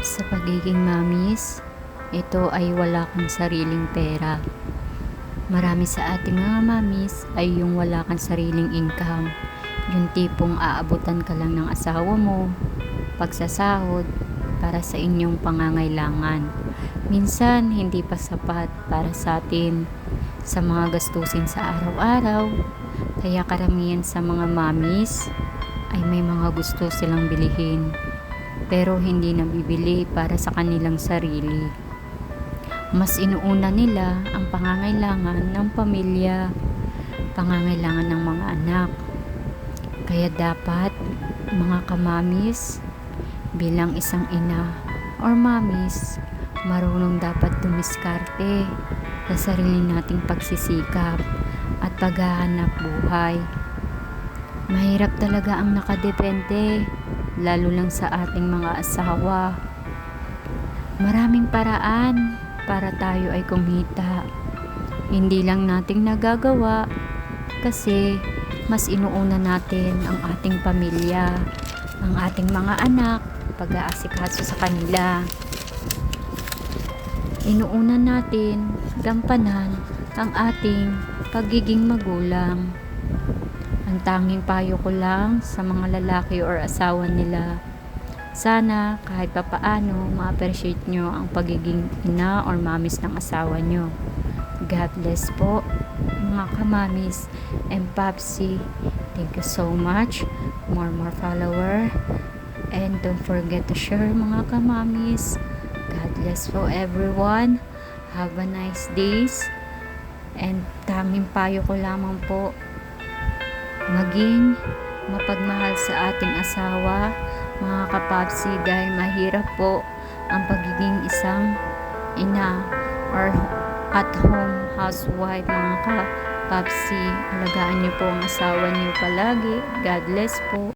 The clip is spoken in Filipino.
Sa pagiging mamis, ito ay wala kang sariling pera. Marami sa ating mga mamis ay yung wala kang sariling income. Yung tipong aabutan ka lang ng asawa mo, pagsasahod, para sa inyong pangangailangan. Minsan, hindi pa sapat para sa atin sa mga gastusin sa araw-araw. Kaya karamihan sa mga mamis ay may mga gusto silang bilihin, pero hindi nabibili para sa kanilang sarili. Mas inuuna nila ang pangangailangan ng pamilya, pangangailangan ng mga anak. Kaya dapat, mga kamamis, bilang isang ina or mamis, marunong dapat dumiskarte sa sarili nating pagsisikap at paghahanap buhay. Mahirap talaga ang nakadepende, lalo lang sa ating mga asawa. Maraming paraan para tayo ay kumita. Hindi lang nating nagagawa kasi mas inuuna natin ang ating pamilya, ang ating mga anak, pag-aasikaso sa kanila. Inuuna natin gampanan ang ating pagiging magulang. Ang tanging payo ko lang sa mga lalaki or asawa nila, sana kahit papaano ma-appreciate nyo ang pagiging ina or mamis ng asawa nyo. God bless po mga kamamis and Papsi. Thank you so much. More follower. And don't forget to share mga kamamis. God bless for everyone. Have a nice days. And tanging payo ko lamang po, maging mapagmahal sa ating asawa, mga kapapsi, dahil mahirap po ang pagiging isang ina or at home housewife, mga kapapsi. Alagaan niyo po ang asawa niyo palagi. God bless po.